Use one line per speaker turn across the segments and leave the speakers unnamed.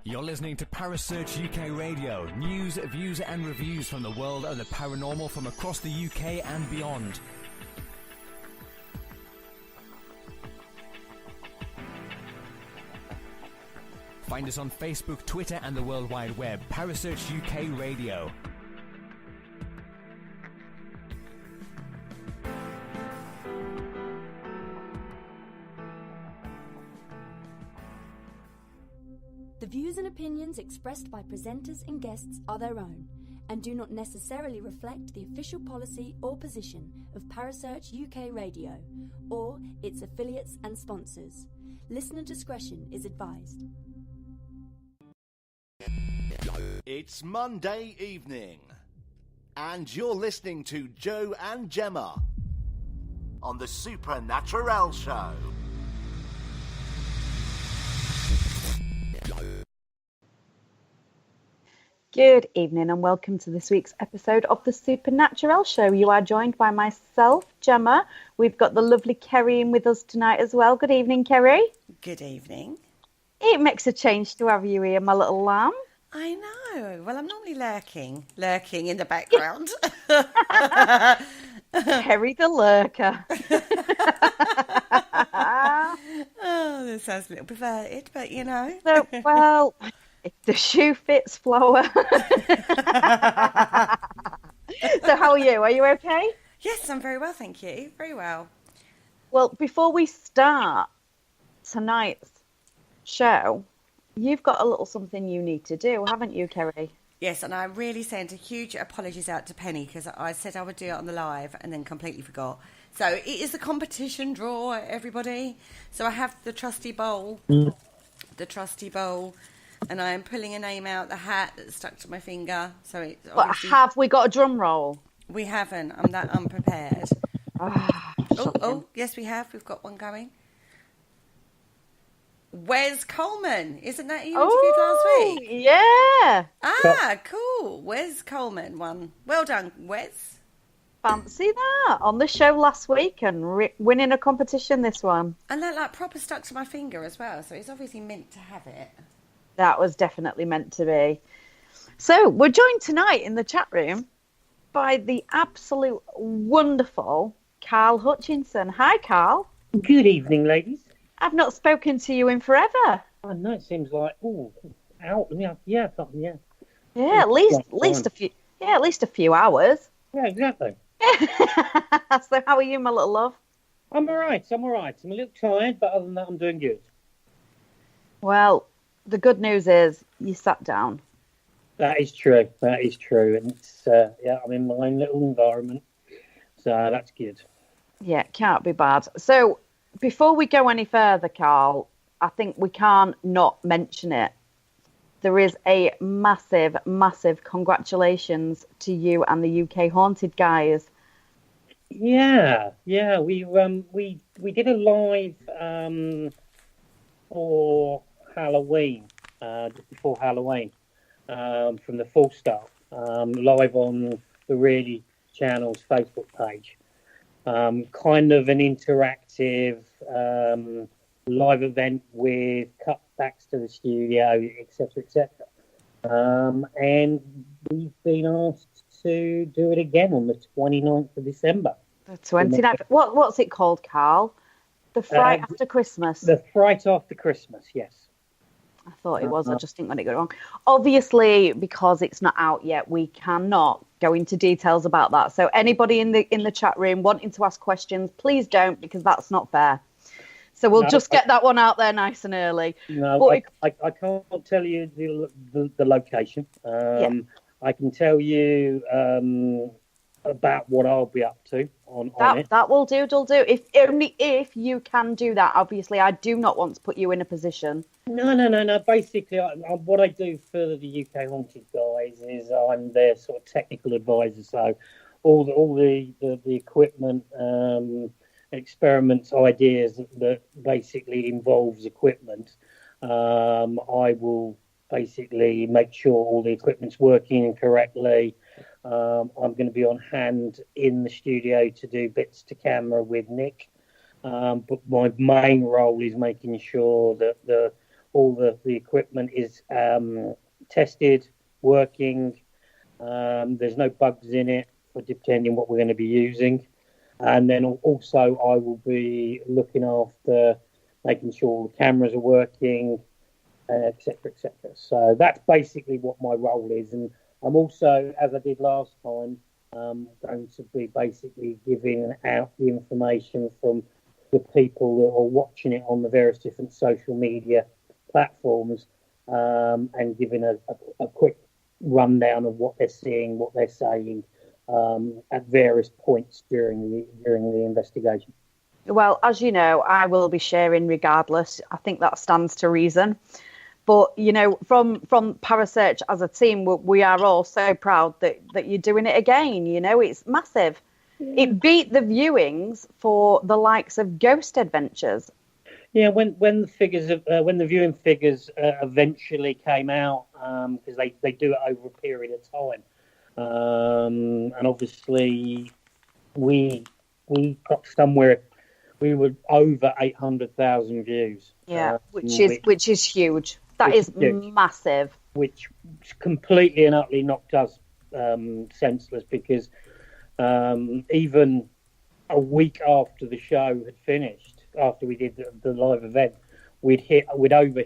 You're listening to Parasearch UK Radio. News, views and reviews from the world of the paranormal from across the UK and beyond. Find us on Facebook, Twitter and the World Wide Web. Parasearch UK Radio.
The views and opinions expressed by presenters and guests are their own and do not necessarily reflect the official policy or position of Parasearch UK Radio or its affiliates and sponsors. Listener discretion is advised.
It's Monday evening, and you're listening to Jo and Gemma on the Supernaturelle show.
Good evening and welcome to this week's episode of the Supernaturelle show. You are joined by myself, Gemma. We've got the lovely Kerry in with us tonight as well. Good evening, Kerry.
Good evening.
It makes a change to have you here, my little lamb.
I know. Well, I'm normally lurking in the background.
Kerry the lurker.
Oh, that sounds a little perverted, but you know.
So, well, if the shoe fits, flower. So how are you? Are you okay?
Yes, I'm very well, thank you. Very well.
Well, before we start tonight's show, you've got a little something you need to do, haven't you, Kerry?
Yes, and I really sent a huge apologies out to Penny because I said I would do it on the live and then completely forgot. So it is a competition draw, everybody. So I have the trusty bowl, and I am pulling a name out the hat that's stuck to my finger. So it's obviously...
Have we got a drum roll?
We haven't. I'm that unprepared. Yes, we have. We've got one going. Wes Coleman. Isn't that you interviewed last week?
Yeah.
Ah, cool. Wes Coleman won. Well done, Wes.
Fancy that. On the show last week and winning a competition this one.
And that like proper stuck to my finger as well. So it's obviously meant to have it.
That was definitely meant to be. So we're joined tonight in the chat room by the absolute wonderful Carl Hutchinson. Hi, Carl.
Good evening, ladies.
I've not spoken to you in forever.
I know, it seems like out. Yeah.
Yeah, at least a few hours.
Yeah, exactly.
So how are you, my little love?
I'm all right. I'm a little tired, but other than that, I'm doing good.
Well, the good news is you sat down.
That is true. And it's I'm in my own little environment, so that's good. Yeah,
can't be bad. So before we go any further, Carl, I think we can't not mention it. There is a massive, massive congratulations to you and the UK Haunted guys.
Yeah. We did a live for Halloween, just before Halloween, from the Full Stop, live on the Really Channel's Facebook page. Kind of an interactive live event with cutbacks to the studio, etc. And we've been asked to do it again on the 29th of December.
The 29th. What's it called, Carl? The Fright After Christmas.
The Fright After Christmas, yes.
I thought it was. I just didn't want to go wrong. Obviously, because it's not out yet, we cannot go into details about that. So anybody in the chat room wanting to ask questions, please don't, because that's not fair. So we'll just get that one out there nice and early.
No, I can't tell you the location. I can tell you about what I'll be up to on it.
That will do. If you can do that. Obviously, I do not want to put you in a position.
No. Basically, what I do for the UK Haunted guys is I'm their sort of technical advisor. So all the equipment, experiments, ideas that basically involves equipment, I will basically make sure all the equipment's working correctly. I'm going to be on hand in the studio to do bits to camera with Nick. But my main role is making sure that all the equipment is tested, working. There's no bugs in it, depending what we're going to be using. And then also I will be looking after making sure all the cameras are working, et cetera, et cetera. So that's basically what my role is. And I'm also, as I did last time, going to be basically giving out the information from the people that are watching it on the various different social media platforms, and giving a quick rundown of what they're seeing, what they're saying, at various points during the investigation.
Well, as you know, I will be sharing regardless. I think that stands to reason. But, you know, from Parasearch as a team, we are all so proud that you're doing it again. You know, it's massive. Yeah. It beat the viewings for the likes of Ghost Adventures.
Yeah, when the viewing figures eventually came out, because they do it over a period of time, and obviously we got somewhere. We were over 800,000 views.
Yeah, which is huge. That is huge. Massive. Which
completely and utterly knocked us senseless, because even a week after the show had finished, after we did the live event, we'd hit over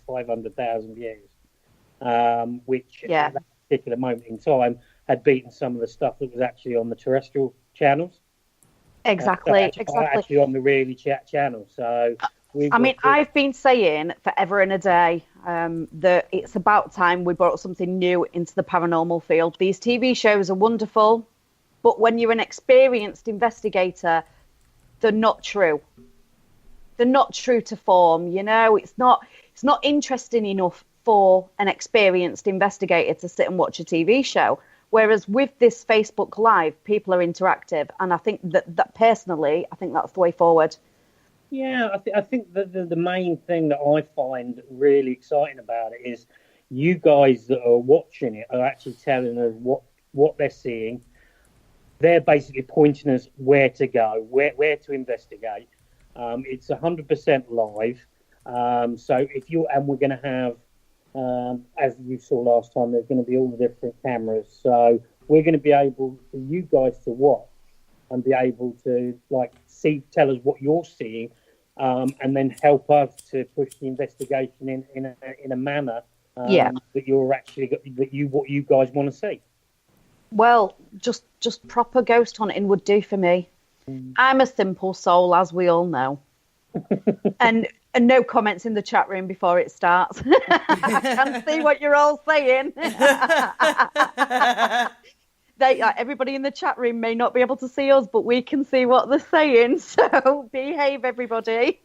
500,000 views, which at that particular moment in time had beaten some of the stuff that was actually on the terrestrial channels.
Exactly.
Actually on the Really Chat channel. So
I've been saying forever and a day that it's about time we brought something new into the paranormal field. These TV shows are wonderful, but when you're an experienced investigator, they're not true. They're not true to form. You know, it's not interesting enough for an experienced investigator to sit and watch a TV show. Whereas with this Facebook Live, people are interactive, and I think that personally, I think that's the way forward.
Yeah, I think that the main thing that I find really exciting about it is you guys that are watching it are actually telling us what they're seeing. They're basically pointing us where to go, where to investigate. It's 100% live. So we're going to have, as you saw last time, there's going to be all the different cameras. So we're going to be able for you guys to watch and be able to tell us what you're seeing, and then help us to push the investigation in a manner that you're actually what you guys want to see.
Well, just proper ghost hunting would do for me. I'm a simple soul, as we all know. and no comments in the chat room before it starts. I can see what you're all saying. Everybody in the chat room may not be able to see us, but we can see what they're saying. So behave, everybody.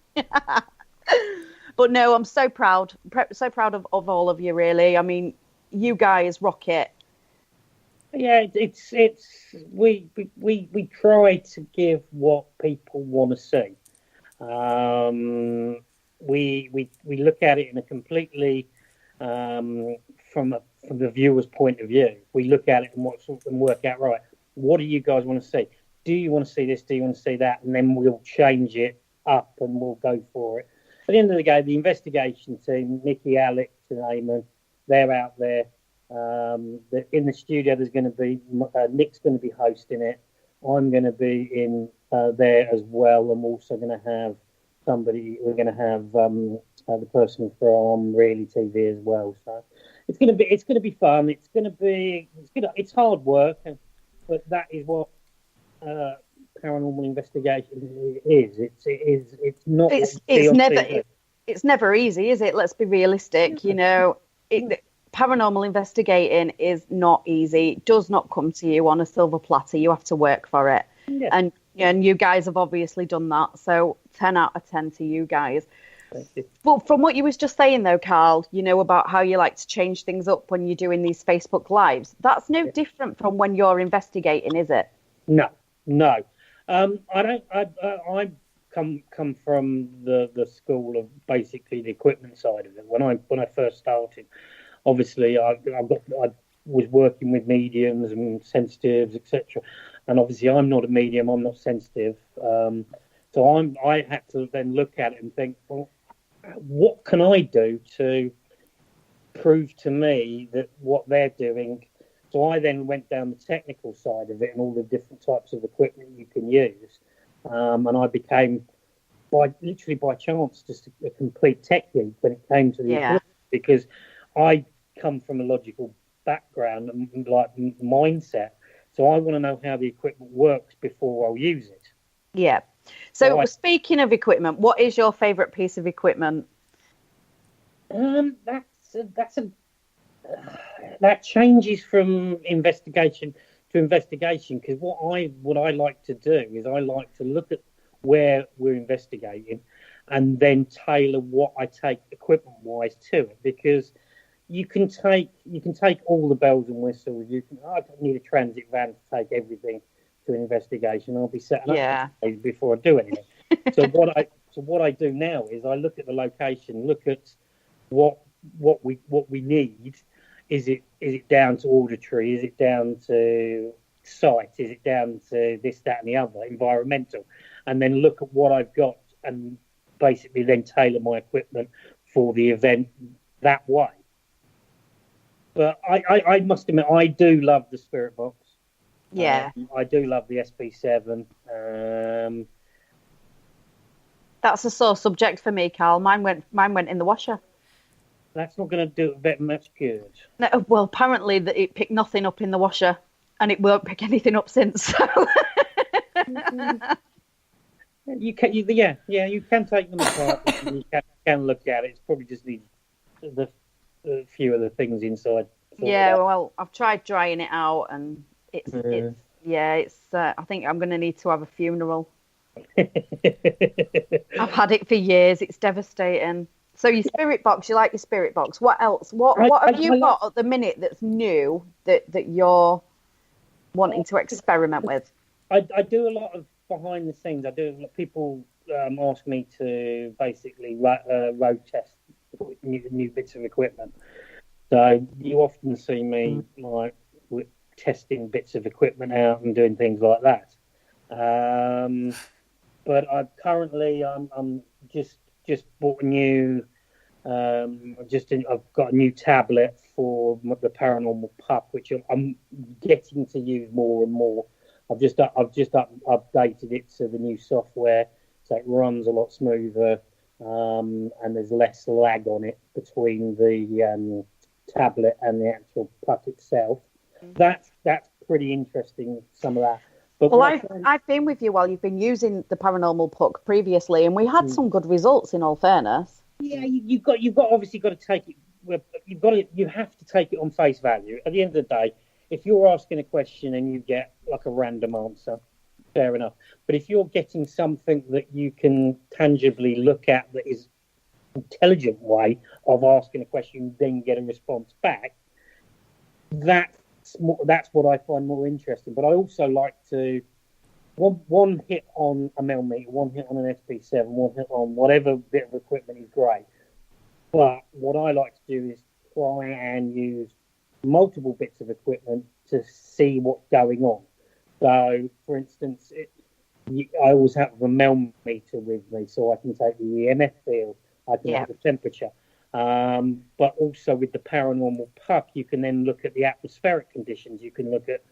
But no, I'm so proud of all of you, really. I mean, you guys rock it.
Yeah, we try to give what people want to see. We look at it in a completely from the viewer's point of view. We look at it and work out, right, what do you guys want to see? Do you want to see this? Do you want to see that? And then we'll change it up and we'll go for it. At the end of the day, the investigation team, Nikki, Alex, and Eamon, they're out there. In the studio, there's going to be Nick's going to be hosting it. I'm going to be in there as well. I'm also going to have somebody. We're going to have the person from Really TV as well. So it's going to be fun. It's hard work, but that is what paranormal investigation is. It's not.
It's never easy, is it? Let's be realistic. You know, paranormal investigating is not easy. It does not come to you on a silver platter. You have to work for it. Yeah. And you guys have obviously done that. So 10 out of 10 to you guys.
Thank you.
But from what you was just saying, though, Carl, you know, about how you like to change things up when you're doing these Facebook Lives, that's no different from when you're investigating, is it?
No. I come from the school of basically the equipment side of it. When I first started, obviously I was working with mediums and sensitives, etc. And obviously I'm not a medium, I'm not sensitive. So I had to then look at it and think, well, what can I do to prove to me that what they're doing? So I then went down the technical side of it and all the different types of equipment you can use. And I became, literally by chance, just a complete tech geek when it came to the equipment, because I come from a logical background and like mindset. So I want to know how the equipment works before I'll use it.
Yeah. So speaking of equipment, what is your favourite piece of equipment?
That changes from investigation to investigation, because what I like to do is I like to look at where we're investigating and then tailor what I take equipment wise to it, because you can take all the bells and whistles. I don't need a transit van to take everything to an investigation. I'll be setting up before I do anything. So what I do now is I look at the location, look at what we need. Is it down to auditory? Is it down to sight? Is it down to this, that, and the other, environmental? And then look at what I've got and basically then tailor my equipment for the event that way. But I must admit, I do love the Spirit Box.
Yeah.
I do love the SP7.
That's a sore subject for me, Carl. Mine went in the washer.
That's not going to do it very much good.
No, well, apparently it picked nothing up in the washer, and it won't pick anything up since. So.
You can take them apart. And you can look at it. It's probably just needs a few of the things inside.
Yeah, well, I've tried drying it out, and it's I think I'm going to need to have a funeral. I've had it for years. It's devastating. So your spirit box, you like your spirit box. What else? What have you got at the minute that's new that you're wanting to experiment with?
I do a lot of behind the scenes. I do. People ask me to basically road test new bits of equipment. So you often see me like testing bits of equipment out and doing things like that. But I'm just bought a new. I've got a new tablet for the Paranormal Puck, which I'm getting to use more and more. I've just updated it to the new software, so it runs a lot smoother, and there's less lag on it between the tablet and the actual puck itself. That's pretty interesting. Some of that. But
I've been with you while you've been using the Paranormal Puck previously, and we had some good results. In all fairness.
Yeah, you've obviously got to take it. You have to take it on face value. At the end of the day, if you're asking a question and you get like a random answer, fair enough. But if you're getting something that you can tangibly look at that is an intelligent way of asking a question, then get a response back, that's what I find more interesting. But I also like to one hit on a millimeter, one hit on an SP7, one hit on whatever bit of equipment is great. But what I like to do is try and use multiple bits of equipment to see what's going on. So, for instance, I always have a millimeter with me, so I can take the EMF field, I can have the temperature. But also with the Paranormal Puck, you can then look at the atmospheric conditions. You can look at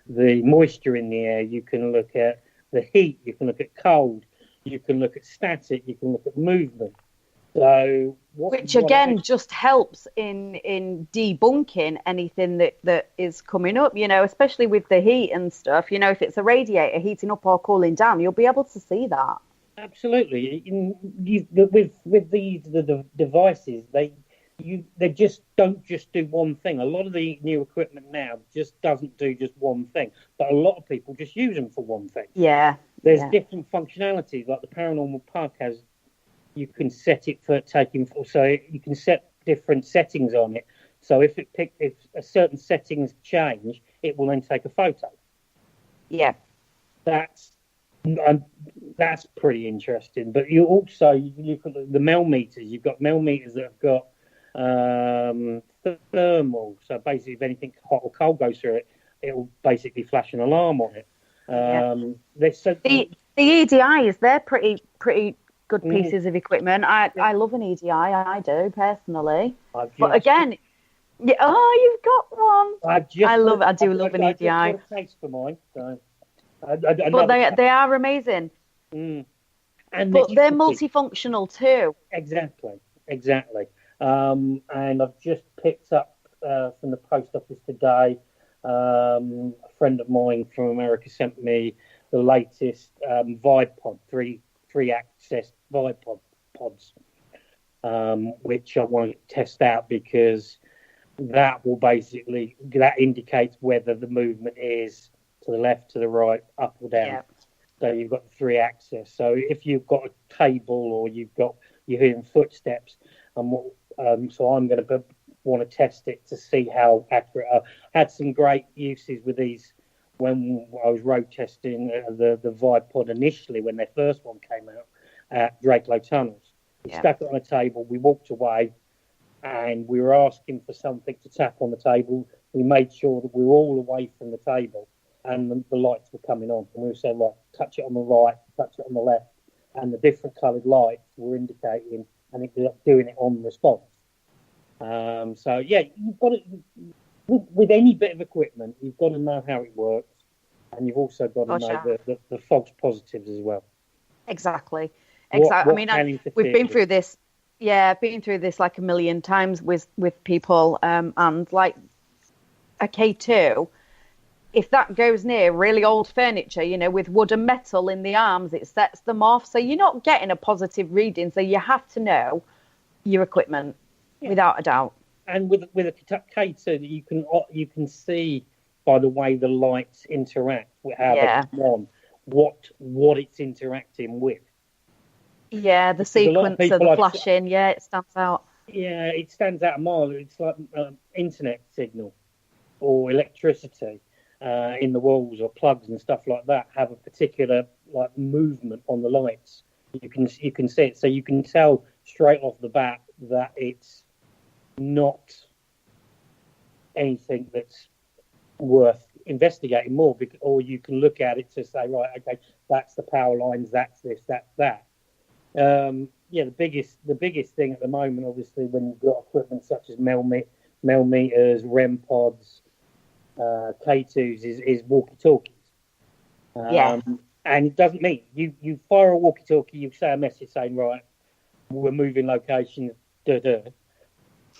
the moisture in the air. You can look at the heat. You can look at cold. You can look at static. You can look at movement. So,
which again just helps in debunking anything that is coming up. You know, especially with the heat and stuff. You know, if it's a radiator heating up or cooling down, you'll be able to see that.
Absolutely. With the devices, they just don't just do one thing. A lot of the new equipment now just doesn't do just one thing, but a lot of people just use them for one thing.
Yeah.
There's different functionalities, like the Paranormal Puck has. You can set it for taking, so you can set different settings on it. So if a certain settings change, it will then take a photo.
Yeah.
That's pretty interesting. But you also look at the millimeters. You've got millimeters that have got thermal. So basically, if anything hot or cold goes through it, it will basically flash an alarm on it.
The EDIs, they're pretty good pieces of equipment. I love an EDI, I do personally. But again, you've got one. I do love an EDI.
I've got a taste for mine, so.
But they are amazing.
And
but they're multifunctional too.
Exactly. And I've just picked up from the post office today. A friend of mine from America sent me the latest Vibe Pod, three access Vibe pods, which I want to test out because that indicates whether the movement is to the left, to the right, up or down. Yeah. So you've got the 3 axis. So if you've got a table or you're hearing footsteps, so I'm going to want to test it to see how accurate. I had some great uses with these when I was road testing the Vibe Pod initially when their first one came out at Drakelow Tunnels. We stuck it on a table. We walked away, and we were asking for something to tap on the table. We made sure that we were all away from the table. And the lights were coming on. And we were saying, touch it on the right, touch it on the left. And the different coloured lights were indicating, and it was doing it on response. You've got to, with any bit of equipment, you've got to know how it works. And you've also got to know the false positives as well.
Exactly. We've been through this. Yeah, I've been through this like a million times with people. And like a K2, if that goes near really old furniture, with wood and metal in the arms, it sets them off. So you're not getting a positive reading. So you have to know your equipment without a doubt.
And with a K2, you can see by the way the lights interact with how they come on, what it's interacting with.
Yeah, the sequence of the flashing. It stands out.
Yeah, it stands out a mile. It's like internet signal or electricity. In the walls or plugs and stuff like that have a particular movement on the lights. You can see it, so you can tell straight off the bat that it's not anything that's worth investigating more. Or you can look at it to say, right, okay, that's the power lines, that's this, that's that. The biggest thing at the moment, obviously, when you've got equipment such as millimeters, REM pods. K2s is walkie-talkies. And it doesn't mean you fire a walkie-talkie, you say a message saying, right, we're moving location, and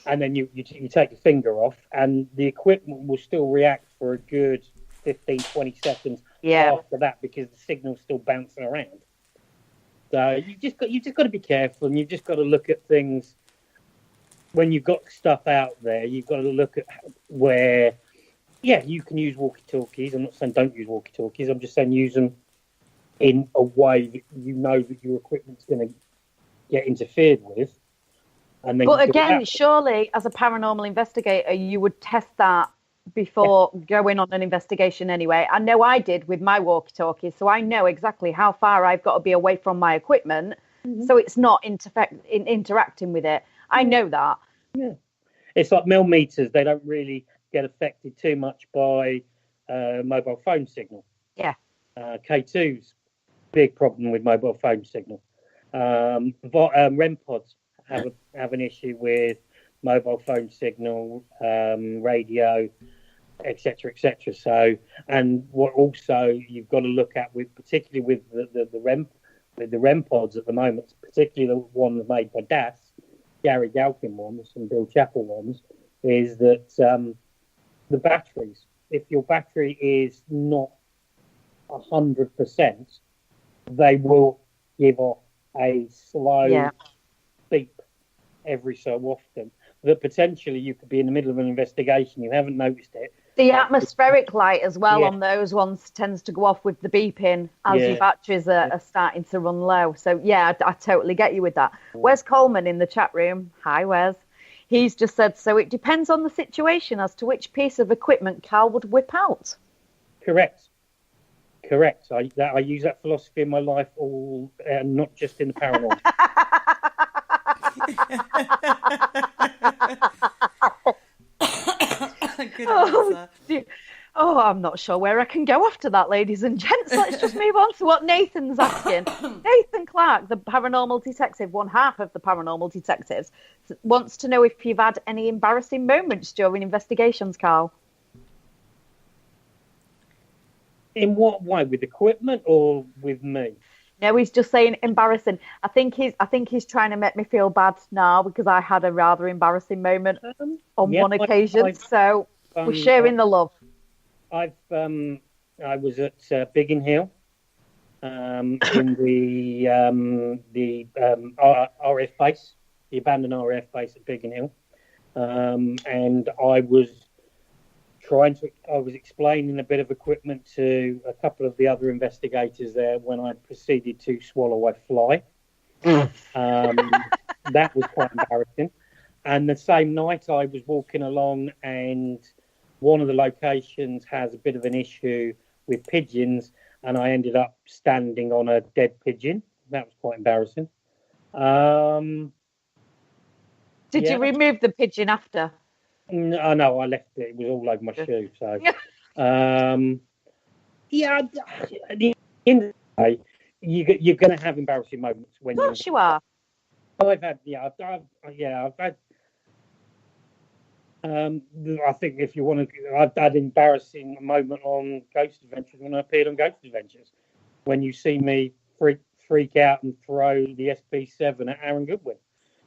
then you take your finger off, and the equipment will still react for a good 15, 20 seconds after that because the signal's still bouncing around. So you just got to be careful, and you've just got to look at things when you've got stuff out there. You've got to look at where. Yeah, you can use walkie-talkies. I'm not saying don't use walkie-talkies. I'm just saying use them in a way that you know that your equipment's going to get interfered with. And then
but again, surely, as a paranormal investigator, you would test that before going on an investigation anyway. I know I did with my walkie-talkies, so I know exactly how far I've got to be away from my equipment, so it's not interacting with it. I know that.
Yeah, it's like millimeters. They don't really get affected too much by mobile phone signal.
Yeah.
K2's big problem with mobile phone signal. REM pods have an issue with mobile phone signal, radio, etc., etc. So, and what also you've got to look at particularly with the REM pods at the moment, particularly the ones made by DAS, Gary Galkin ones and Bill Chappell ones, is that the batteries, if your battery is not 100%, they will give off a slow beep every so often. That potentially you could be in the middle of an investigation, you haven't noticed it.
The atmospheric light as well on those ones tends to go off with the beeping as your batteries are starting to run low. So I totally get you with that. Wes Coleman in the chat room. Hi, Wes. He's just said, so it depends on the situation as to which piece of equipment Carl would whip out.
Correct. I use that philosophy in my life, all not just in the paranormal.
Good answer.
Oh, I'm not sure where I can go after that, ladies and gents. Let's just move on to what Nathan's asking. Nathan Clark, the paranormal detective, one half of the paranormal detectives, wants to know if you've had any embarrassing moments during investigations, Carl.
In what way? With equipment or with me?
No, he's just saying embarrassing. I think he's trying to make me feel bad now because I had a rather embarrassing moment on one occasion. So we're sharing the love.
I was at Biggin Hill in the RAF base, the abandoned RAF base at Biggin Hill, and I was explaining a bit of equipment to a couple of the other investigators there when I proceeded to swallow a fly. That was quite embarrassing. And the same night I was walking along, and one of the locations has a bit of an issue with pigeons, and I ended up standing on a dead pigeon. That was quite embarrassing.
Did you remove the pigeon after?
No, I left it. It was all over my shoe. So, yeah, at the end of the day, you're going to have embarrassing moments when.
Of course you are.
I've had. I think if you want to, I've had an embarrassing moment on Ghost Adventures when I appeared on Ghost Adventures. When you see me freak out and throw the SP7 at Aaron Goodwin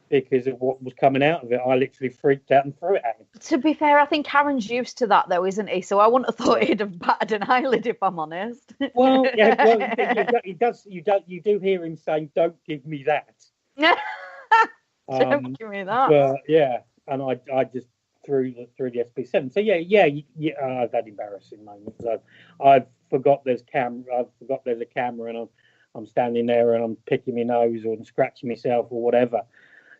because of what was coming out of it, I literally freaked out and threw it at him.
To be fair, I think Aaron's used to that though, isn't he? So I wouldn't have thought he'd have batted an eyelid if I'm honest.
Well, yeah, he does. You do hear him saying, "Don't give me that."
Don't give me that.
But yeah, and I just threw the SP7. So I've had embarrassing moments. I forgot there's a camera, and I'm standing there and I'm picking my nose or scratching myself or whatever.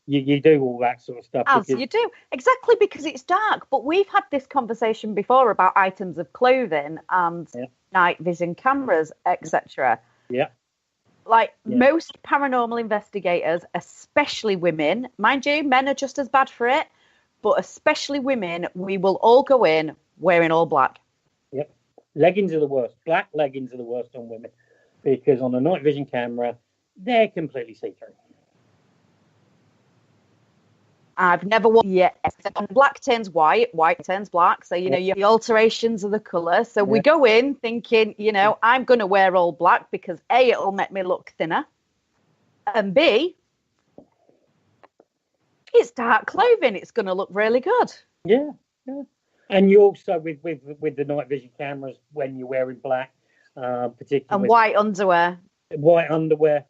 You do all that sort of stuff.
You do. Exactly, because it's dark. But we've had this conversation before about items of clothing and night vision cameras, etc.
Yeah.
Most paranormal investigators, especially women, mind you, men are just as bad for it, but especially women, we will all go in wearing all black.
Yep. Leggings are the worst. Black leggings are the worst on women because on a night vision camera, they're completely see-through.
I've never worn black turns white turns black. So, your alterations of the colour. So we go in thinking, I'm going to wear all black because A, it'll make me look thinner. And B, it's dark clothing. It's going to look really good.
Yeah. And you also, with the night vision cameras, when you're wearing black, particularly.
And white underwear.
White underwear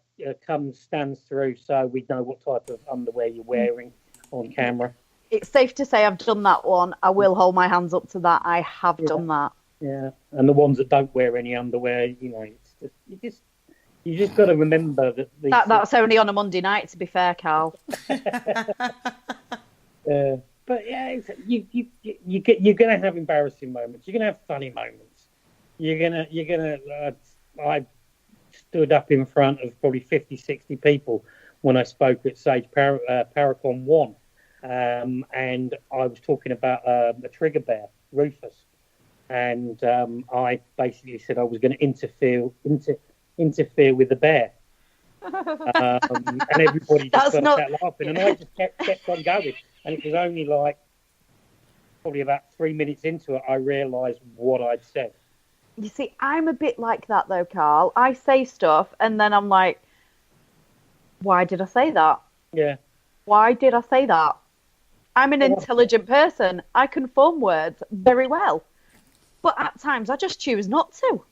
stands through, so we know what type of underwear you're wearing on camera.
It's safe to say I've done that one. I will hold my hands up to that. I have done that.
Yeah, and the ones that don't wear any underwear, it's you just got to remember that.
That's only on a Monday night, to be fair, Carl.
But yeah, you're going to have embarrassing moments. You're going to have funny moments. I stood up in front of probably 50, 60 people when I spoke at Sage Paracon 1. And I was talking about a trigger bear, Rufus. And I basically said I was going to interfere with the bear. And everybody just started laughing. And I just kept on going. And it was only probably about 3 minutes into it, I realised what I'd said.
You see, I'm a bit like that though, Carl. I say stuff and then I'm like, why did I say that?
Yeah.
Why did I say that? I'm an intelligent person. I can form words very well. But at times I just choose not to.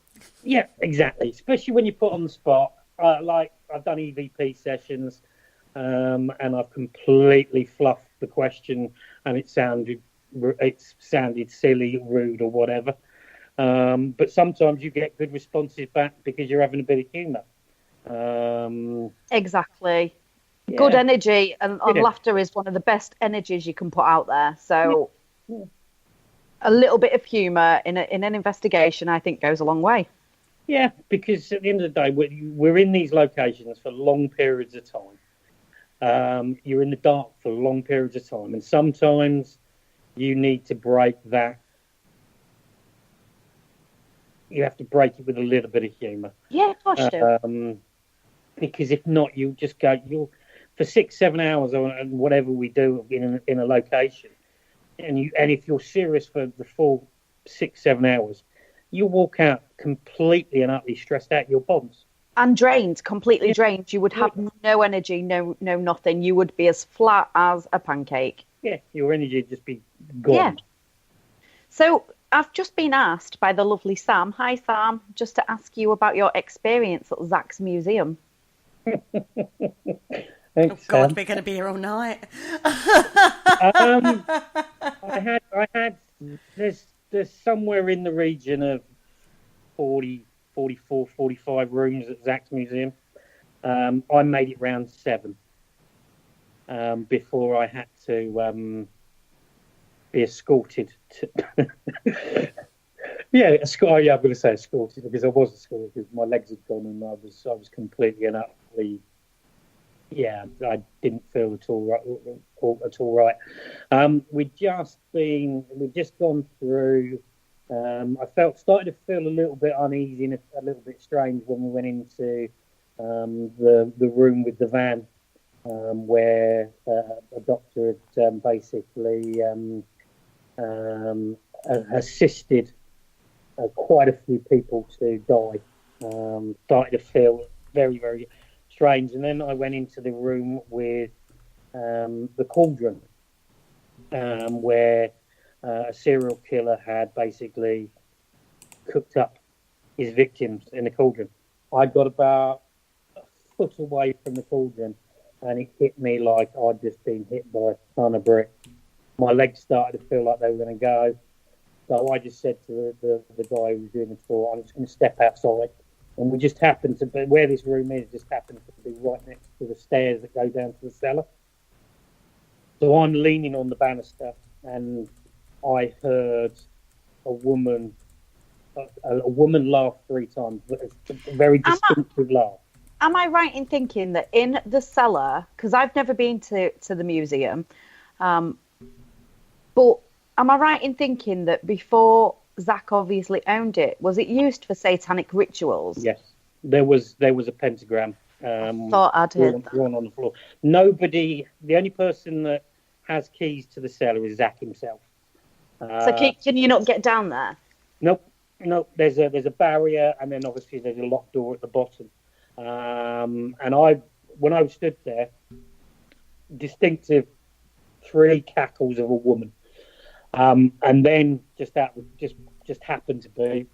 Yeah, exactly. Especially when you put on the spot. I've done EVP sessions and I've completely fluffed the question and it sounded silly, rude or whatever. But sometimes you get good responses back because you're having a bit of humour.
Exactly. Yeah. Good energy and laughter is one of the best energies you can put out there. So a little bit of humour in an investigation, I think, goes a long way.
Yeah, because at the end of the day, we're in these locations for long periods of time. You're in the dark for long periods of time, and sometimes you need to break that. You have to break it with a little bit of humour.
Yeah, of course you do.
because if not, you just go, you'll for 6-7 hours or whatever we do in a location, and if you're serious for the full 6-7 hours, you walk out completely and utterly stressed out your bombs.
And drained, completely drained. You would have no energy, no nothing. You would be as flat as a pancake.
Yeah, your energy would just be gone.
Yeah. So I've just been asked by the lovely Sam, hi Sam, just to ask you about your experience at Zach's museum.
Thanks,
oh God,
Sam.
we're going to be here all night.
I had. There's somewhere in the region of 40, 44, 45 rooms at Zach's museum. I made it round 7 before I had to be escorted to. I'm going to say escorted because I was escorted because my legs had gone and I was completely and utterly. Yeah, I didn't feel at all right. We'd just gone through. I started to feel a little bit uneasy and a little bit strange when we went into the room with the van, where a doctor had basically assisted quite a few people to die. Started to feel very, very strange. And then I went into the room with the cauldron, where a serial killer had basically cooked up his victims in the cauldron. I got about a foot away from the cauldron and it hit me like I'd just been hit by a ton of brick. My legs started to feel like they were going to go. So I just said to the guy who was doing the tour, I'm just going to step outside. And we just happened to be, where this room is, just happened to be right next to the stairs that go down to the cellar. So I'm leaning on the banister and I heard a woman laugh 3 times, but a very distinctive laugh.
Am I right in thinking that in the cellar, because I've never been to the museum, but am I right in thinking that before Zach obviously owned it, was it used for satanic rituals?
Yes, there was a pentagram
thought I'd heard
drawn on the floor. The only person that has keys to the cellar is Zach himself.
So can you not get down there?
Nope. There's a barrier, and then obviously there's a locked door at the bottom. And when I stood there, distinctive 3 cackles of a woman, and then just happened to be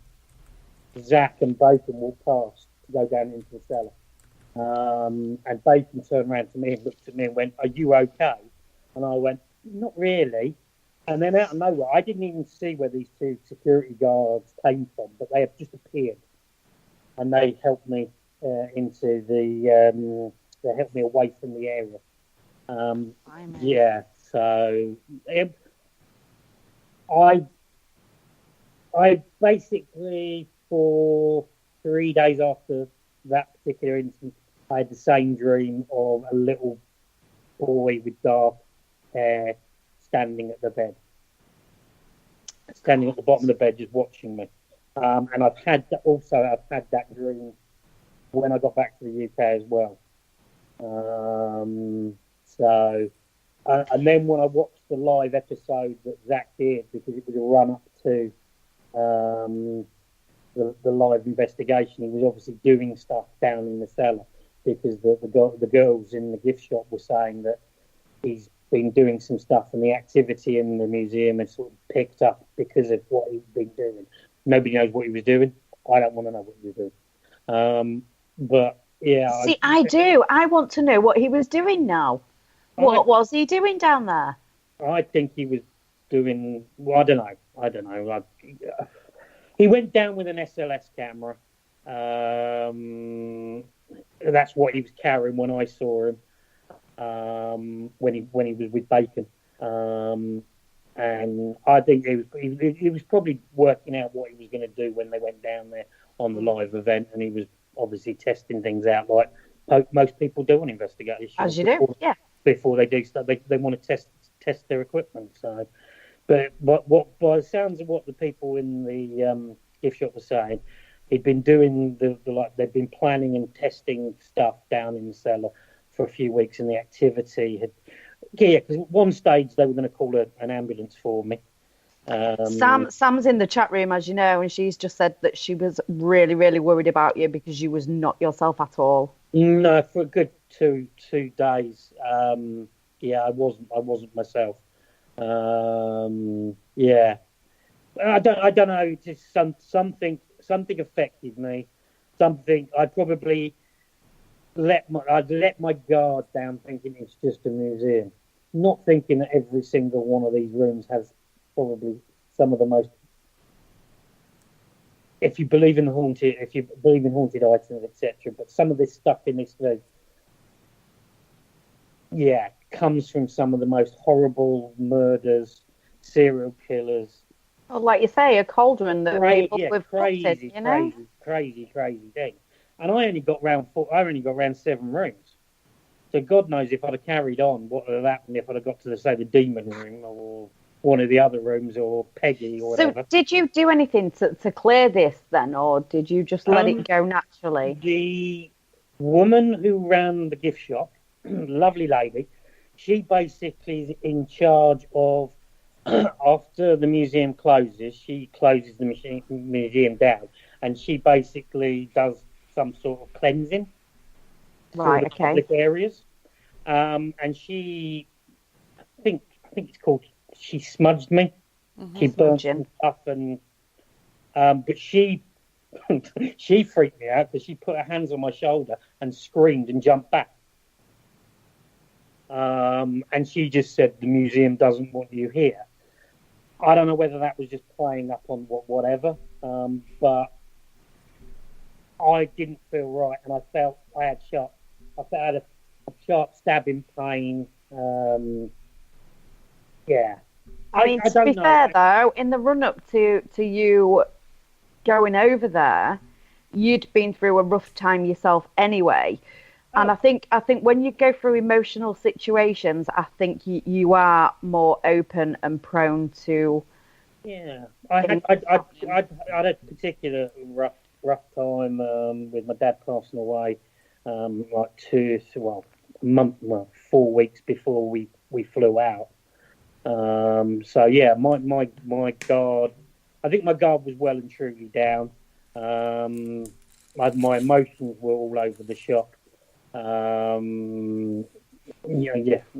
Zach and Bacon walked past to go down into the cellar, and Bacon turned around to me and looked at me and went, "Are you okay?" And I went, "Not really." And then out of nowhere, I didn't even see where these 2 security guards came from, but they have just appeared, and they helped me into the. They helped me away from the area. Yeah, so I basically, for 3 days after that particular incident, I had the same dream of a little boy with dark hair standing at the bottom of the bed, just watching me. And I've had that dream when I got back to the UK as well. And then when I watched the live episode that Zach did, because it was a run up to the live investigation, he was obviously doing stuff down in the cellar, because the girls in the gift shop were saying that he's been doing some stuff, and the activity in the museum has sort of picked up because of what he's been doing. Nobody knows what he was doing. I don't want to know what he was doing. But yeah.
See, I do. I want to know what he was doing now. What was he doing down there?
I think he was doing. Well, I don't know. He went down with an SLS camera. That's what he was carrying when I saw him. When he was with Bacon, and I think he was probably working out what he was going to do when they went down there on the live event, and he was obviously testing things out like most people do on investigation.
As you do, yeah.
Before they do stuff, they want to test their equipment. So, but by the sounds of what the people in the gift shop were saying, he'd been doing they'd been planning and testing stuff down in the cellar for a few weeks, and the activity had, because at one stage they were going to call an ambulance for me.
Sam's in the chat room, as you know, and she's just said that she was really, really worried about you because you was not yourself at all.
No, for a good two days. I wasn't myself. Yeah, I don't know. Just something affected me. Something I'd let my guard down, thinking it's just a museum, not thinking that every single one of these rooms has probably some of the most. If you believe in haunted items, etc., but some of this stuff in this place, comes from some of the most horrible murders, serial killers.
Well, like you say, a cauldron that people have
crazy thing. And I only got round 7 rooms. So God knows if I'd have carried on, what would have happened if I'd have got to the demon room or one of the other rooms or Peggy or whatever.
So did you do anything to clear this then, or did you just let it go naturally?
The woman who ran the gift shop, lovely lady, she basically is in charge of, after the museum closes, she closes the museum down, and she basically does some sort of cleansing through the public areas. And she, I think it's called, she smudged me. Mm-hmm. She burnt some stuff, and but she freaked me out because she put her hands on my shoulder and screamed and jumped back. And she just said, the museum doesn't want you here. I don't know whether that was just playing up on whatever, but I didn't feel right, and I felt I had a sharp stabbing pain.
I mean, to be fair though, in the run-up to you going over there, you'd been through a rough time yourself anyway. And I think when you go through emotional situations, I think you are more open and prone to. Yeah,
I had a particular rough time with my dad passing away, 4 weeks before we flew out. My guard, I think my guard was well and truly down. My emotions were all over the shop.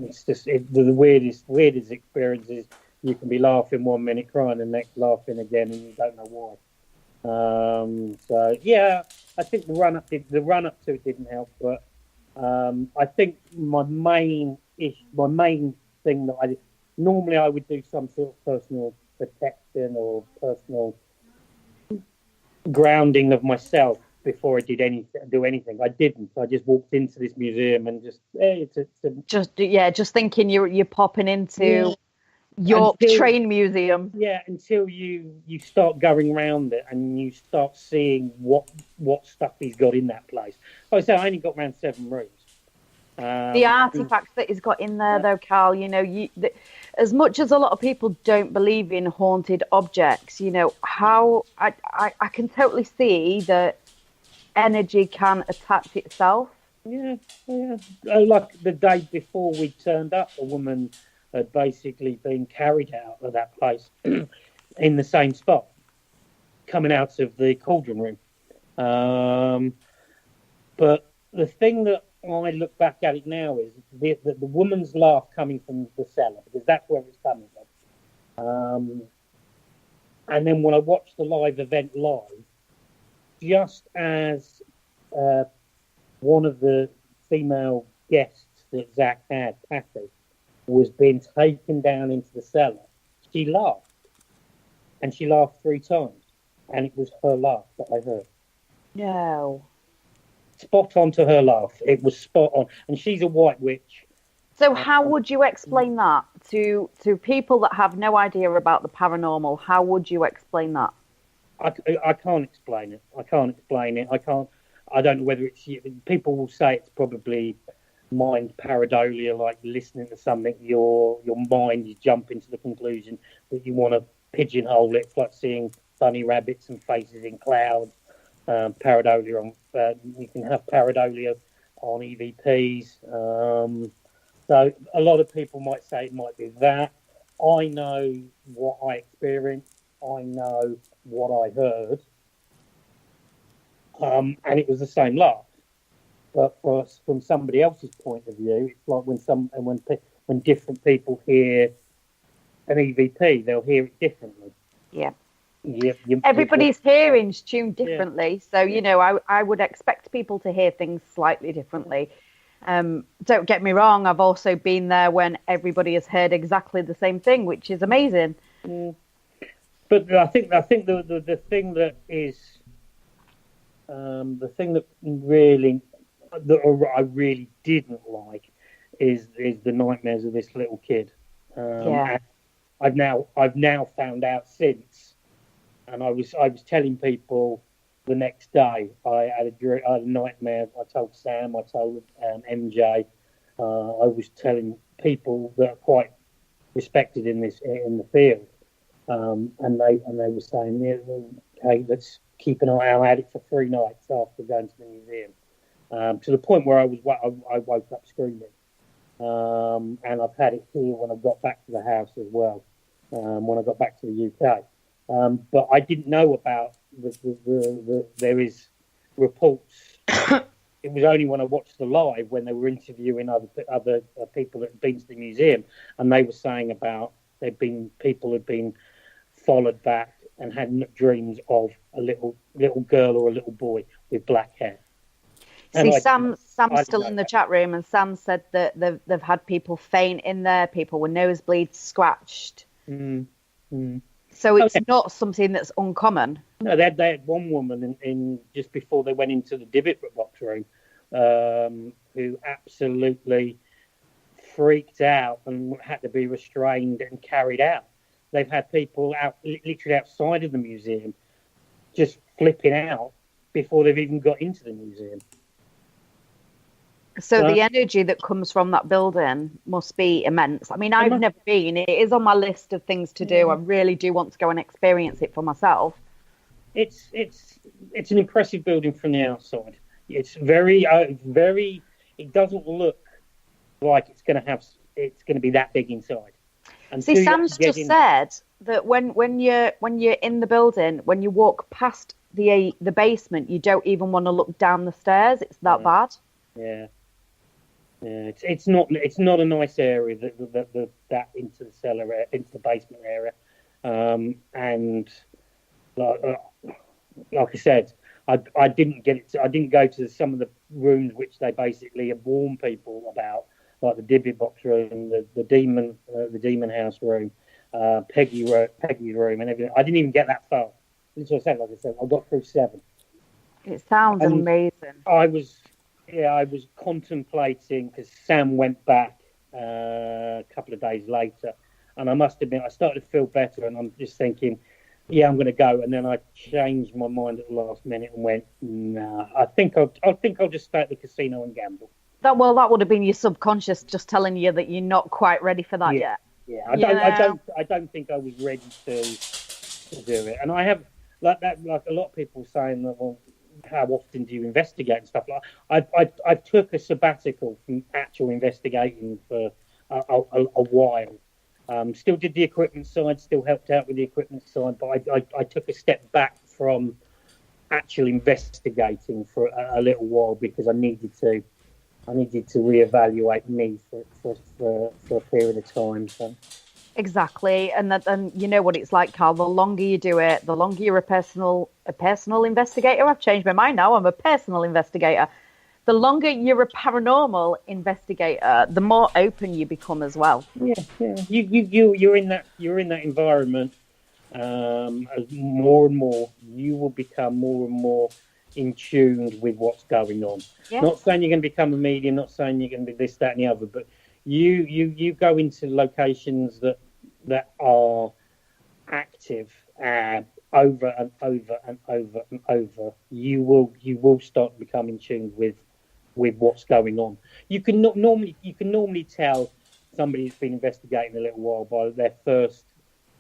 It's just the weirdest experiences. You can be laughing 1 minute, crying the next, laughing again, and you don't know why. I think the run up to it didn't help, but I think my main thing that I did, normally I would do some sort of personal protection or personal grounding of myself before I did do anything. I didn't. I just walked into this museum and just
thinking you're popping into your train museum.
Yeah, until you start going around it and you start seeing what stuff he's got in that place. Like I said, I only got around 7 rooms.
The artifacts that he's got in there, though, Carl, as much as a lot of people don't believe in haunted objects, how I can totally see that energy can attach itself.
Yeah. Like the day before we turned up, a woman had basically been carried out of that place in the same spot, coming out of the cauldron room. But the thing that I look back at it now is the woman's laugh coming from the cellar, because that's where it's coming from. And then when I watched the live event live, just as one of the female guests that Zach had, Patty, was being taken down into the cellar, she laughed. And she laughed 3 times. And it was her laugh that I heard.
No.
Spot on to her laugh. It was spot on. And she's a white witch.
So how would you explain that to people that have no idea about the paranormal? How would you explain that?
I can't explain it. I don't know whether it's... People will say it's probably mind pareidolia, like listening to something, your mind, you jump into the conclusion that you want to pigeonhole it. It's like seeing funny rabbits and faces in clouds. pareidolia on. You can have pareidolia on EVPs. So a lot of people might say it might be that. I know what I experienced. I know what I heard, and it was the same laugh. But from somebody else's point of view, it's like when different people hear an EVP, they'll hear it differently.
Yeah. Everybody's hearing's tuned differently, so I would expect people to hear things slightly differently. Don't get me wrong, I've also been there when everybody has heard exactly the same thing, which is amazing.
But I think the thing that is the thing that I really didn't like is the nightmares of this little kid. And I've now found out since, and I was telling people the next day I had a nightmare. I told Sam, I told MJ. I was telling people that are quite respected in the field, and they were saying, "Hey, let's keep an eye out." I had it for 3 nights after going to the museum, to the point where I woke up screaming. And I've had it here when I got back to the house as well, when I got back to the UK. But I didn't know about there is reports. It was only when I watched the live when they were interviewing other people that had been to the museum, and they were saying about people had been followed back and had dreams of a little girl or a little boy with black hair.
See, Sam's still in the chat room, and Sam said that they've had people faint in there, people with nosebleeds, scratched. So it's not something that's uncommon.
No, they had one woman in just before they went into the Dibbit box room, who absolutely freaked out and had to be restrained and carried out. They've had people out literally outside of the museum just flipping out before they've even got into the museum.
So the energy that comes from that building must be immense. I mean, I've never been. It is on my list of things to do. I really do want to go and experience it for myself.
It's an impressive building from the outside. It's very. It doesn't look like it's going to be that big inside. And
see, Sam's just said that when you're in the building, when you walk past the basement, you don't even want to look down the stairs. It's that bad.
Yeah. Yeah, it's not a nice area that into the cellar, into the basement area, and like I said, I didn't get it. I didn't go to some of the rooms which they basically have warned people about, like the Dibbit box room, the demon house room, Peggy's room, and everything. I didn't even get that far. Like I said, I got through 7.
It sounds amazing.
I was contemplating, because Sam went back a couple of days later, and I must admit I started to feel better, and I'm just thinking, yeah, I'm going to go. And then I changed my mind at the last minute and went, nah, I think I'll just stay at the casino and gamble.
That would have been your subconscious just telling you that you're not quite ready for that yet.
Yeah, I don't think I was ready to do it, and I have like a lot of people saying that, well, how often do you investigate and stuff like that? I took a sabbatical from actual investigating for a while. Still did the equipment side, still helped out with the equipment side, but I took a step back from actual investigating for a little while because I needed to reevaluate me for a period of time. So.
Exactly, and you know what it's like, Carl. The longer you do it, the longer you're a personal investigator. I've changed my mind now. I'm a personal investigator. The longer you're a paranormal investigator, the more open you become as well.
Yeah. You're in that environment. As more and more, you will become more and more in tune with what's going on. Yeah. Not saying you're going to become a medium. Not saying you're going to be this, that, and the other, but you go into locations that are active over and over and over and over. You will start becoming tuned with what's going on. You can normally tell somebody who's been investigating a little while by their first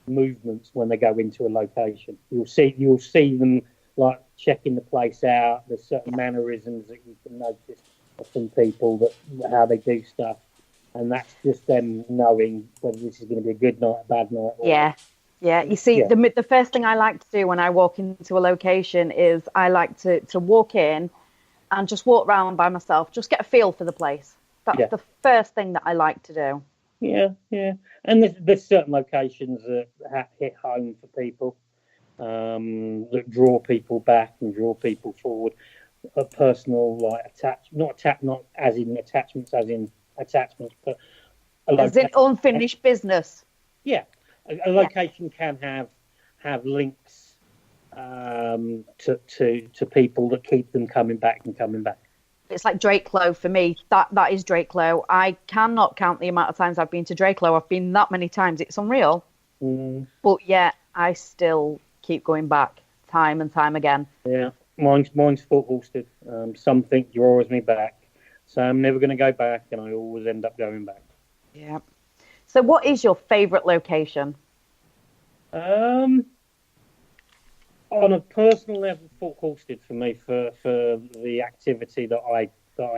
movements when they go into a location. You'll see them like checking the place out. There's certain mannerisms that you can notice from people, that how they do stuff, and that's just them knowing whether this is going to be a good night, a bad night.
Yeah. You see, the first thing I like to do when I walk into a location is I like to walk in and just walk around by myself, just get a feel for the place. That's the first thing that I like to do.
Yeah. And there's certain locations that hit home for people, that draw people back and draw people forward. A personal, like, not as in attachments, but
as in unfinished business.
Yeah, a location can have links to people that keep them coming back.
It's like Drakelow for me. That is Drakelow. I cannot count the amount of times I've been to Drakelow. I've been that many times. It's unreal. But yet I still keep going back time and time again.
Yeah, mine's Fort Halstead. Something draws me back. So I'm never going to go back, and I always end up going back.
Yeah. So what is your favourite location?
On a personal level, Fort Halstead for me, for the activity that I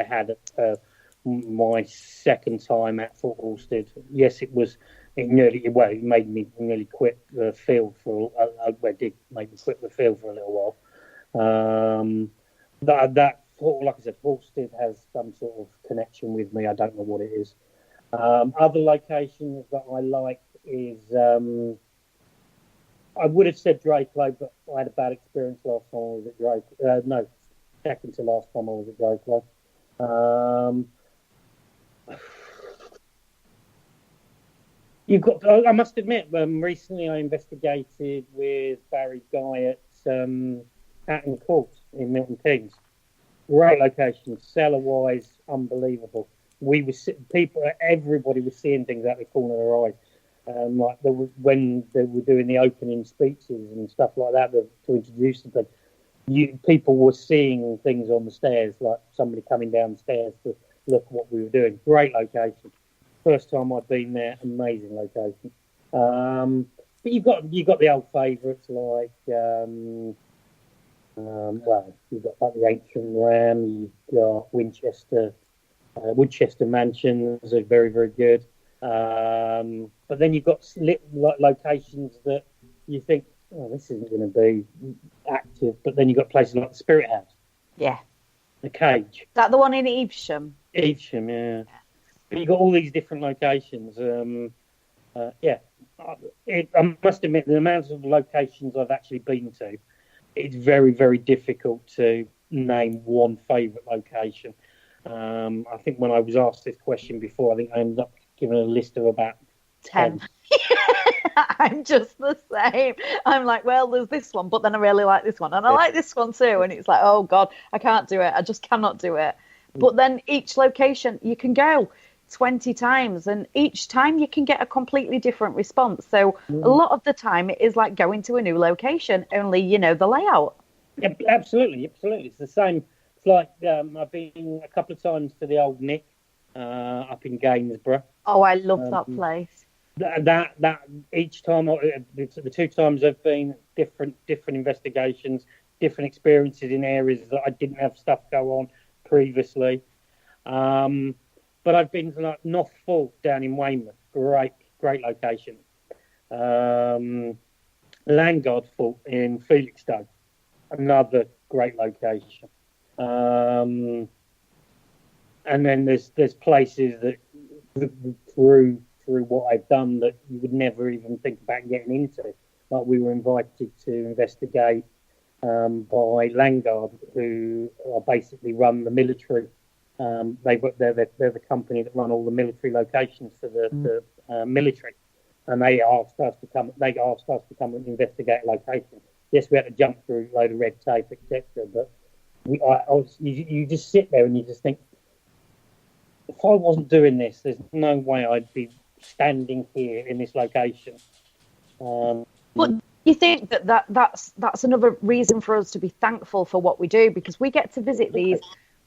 had at my second time at Fort Halstead. Yes, it made me nearly quit the field for. It did make me quit the field for a little while. Like I said, Halstead has some sort of connection with me. I don't know what it is. Other locations that I like is. I would have said Drakelow, but I had a bad experience last time I was at Drakelow. Second to last time I was at Drakelow. I must admit, recently I investigated with Barry Guy at Hatton Court in Milton Keynes. Great location, cellar-wise, unbelievable. Everybody was seeing things out the corner of their eyes. When they were doing the opening speeches and stuff like that to introduce the thing, people were seeing things on the stairs, like somebody coming down the stairs to look at what we were doing. Great location. First time I've been there, amazing location. But you've got the old favourites like you've got like the Ancient Ram, you've got Woodchester Mansions are very, very good. But then you've got locations that you think, oh, this isn't going to be active. But then you've got places like the Spirit House. Yeah. The Cage.
Is that the one in Evesham?
Evesham, yeah. But you've got all these different locations. I must admit, the amount of locations I've actually been to, it's very, very difficult to name one favourite location. I think when I was asked this question before, I think I ended up giving a list of about 10.
I'm just the same. I'm like, well, there's this one, but then I really like this one, and I like this one too. And it's like, oh God, I can't do it. I just cannot do it. But then each location you can go 20 times, and each time you can get a completely different response. So a lot of the time it is like going to a new location, only you know the layout.
Yeah, absolutely. It's the same. It's like I've been a couple of times to the Old Nick up in Gainsborough.
Oh, I love that place.
That each time, the two times I've been, different investigations, different experiences in areas that I didn't have stuff go on previously. But I've been to like North Fall down in Weymouth, great location. Landguard Fort in Felixstowe, another great location. And then there's places that through what I've done that you would never even think about getting into. Like we were invited to investigate by Landguard, who are basically run the military. They're the company that run all the military locations for the military, and they asked us to come and investigate a location. Yes, we had to jump through a load of red tape, etc. But you just sit there and you just think, if I wasn't doing this, there's no way I'd be standing here in this location.
But you think that's another reason for us to be thankful for what we do, because we get to visit these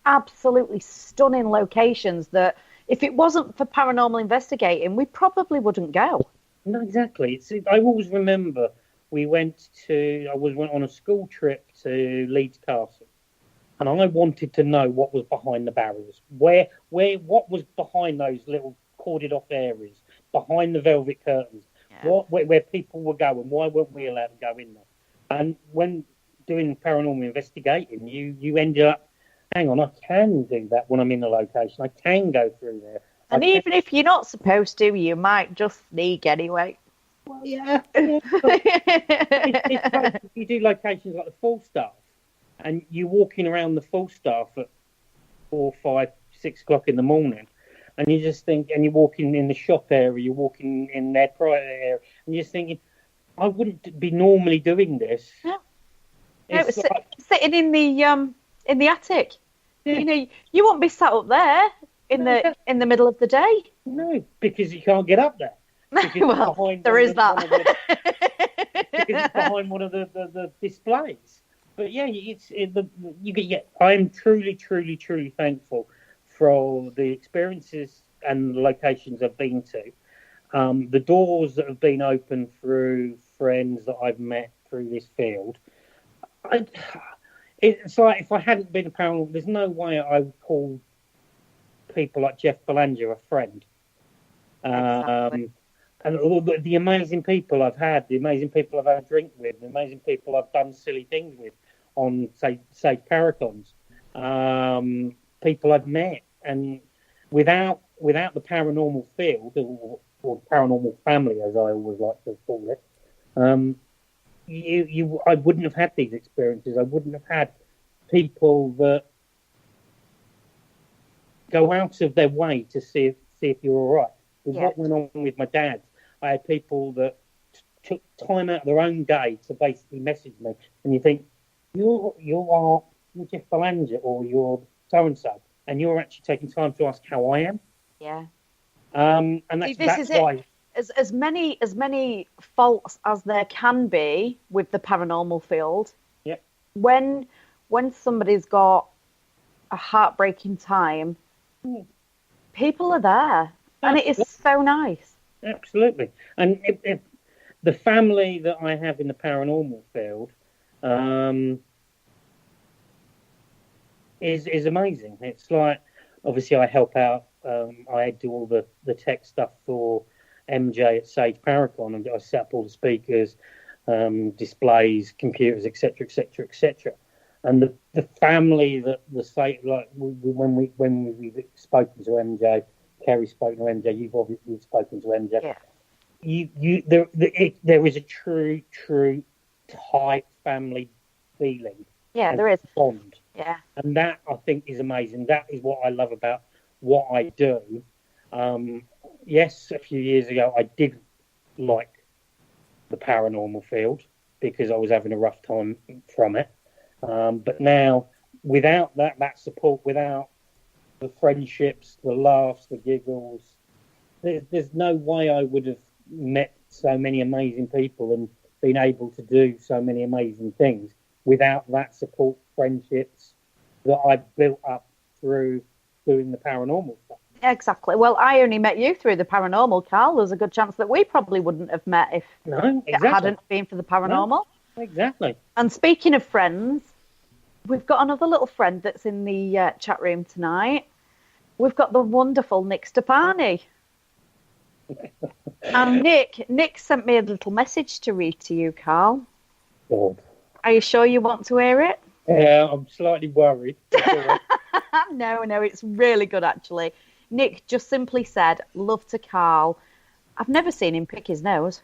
absolutely stunning locations that if it wasn't for paranormal investigating, we probably wouldn't go.
No, exactly. I always remember I went on a school trip to Leeds Castle, and I wanted to know what was behind the barriers. What was behind those little corded off areas, behind the velvet curtains, where people were going. Why weren't we allowed to go in there? And when doing paranormal investigating, you ended up, hang on, I can do that when I'm in the location. I can go through there.
And even if you're not supposed to, you might just sneak anyway.
Well, yeah. It's like if you do locations like the Falstaff, and you're walking around the Falstaff at 4, 5, 6 o'clock in the morning, and you just think, and you're walking in the shop area, you're walking in their private area, and you're just thinking, I wouldn't be normally doing this.
No, sitting in the attic. Yeah. You know, you won't be sat up there in the middle of the day.
No, because you can't get up there.
Well, there is that.
Because it's behind one of the displays. But yeah, I'm truly, truly, truly thankful for the experiences and the locations I've been to. The doors that have been opened through friends that I've met through this field. It's like if I hadn't been a paranormal, there's no way I would call people like Jeff Belanger a friend.
Exactly.
And all the amazing people I've had, the amazing people I've had a drink with, the amazing people I've done silly things with on, say Paracons, people I've met. And without the paranormal field, or paranormal family, as I always like to call it, I wouldn't have had these experiences. I wouldn't have had people that go out of their way to see if you're all right. What went on with my dad, I had people that took time out of their own day to basically message me, and you think you're Jeff Belanger or you're so and so, and you're actually taking time to ask how I am.
Yeah.
And that's why.
As many faults as there can be with the paranormal field.
Yeah.
When somebody's got a heartbreaking time, people are there, and it is so nice.
Absolutely. And if the family that I have in the paranormal field is amazing. It's like, obviously I help out. I do all the tech stuff for MJ at Sage Paracon, and I set up all the speakers, displays, computers, etc., etc., etc. And the family that the site, like when we've spoken to MJ, Kerry's spoken to MJ, you've obviously spoken to MJ. Yeah. There is a true tight family feeling.
Yeah, there is
bond.
Yeah,
and that I think is amazing. That is what I love about what I do. Yes, a few years ago I did like the paranormal field because I was having a rough time from it. But now, without that support, without the friendships, the laughs, the giggles, there's no way I would have met so many amazing people and been able to do so many amazing things without that support, friendships that I built up through doing the paranormal stuff.
Exactly. Well, I only met you through the paranormal, Carl. There's a good chance that we probably wouldn't have met if it hadn't been for the paranormal.
No, exactly.
And speaking of friends, we've got another little friend that's in the chat room tonight. We've got the wonderful Nick Stepani. And Nick sent me a little message to read to you, Carl.
God.
Are you sure you want to hear it?
Yeah, I'm slightly worried.
No, it's really good, actually. Nick just simply said, love to Carl. I've never seen him pick his nose.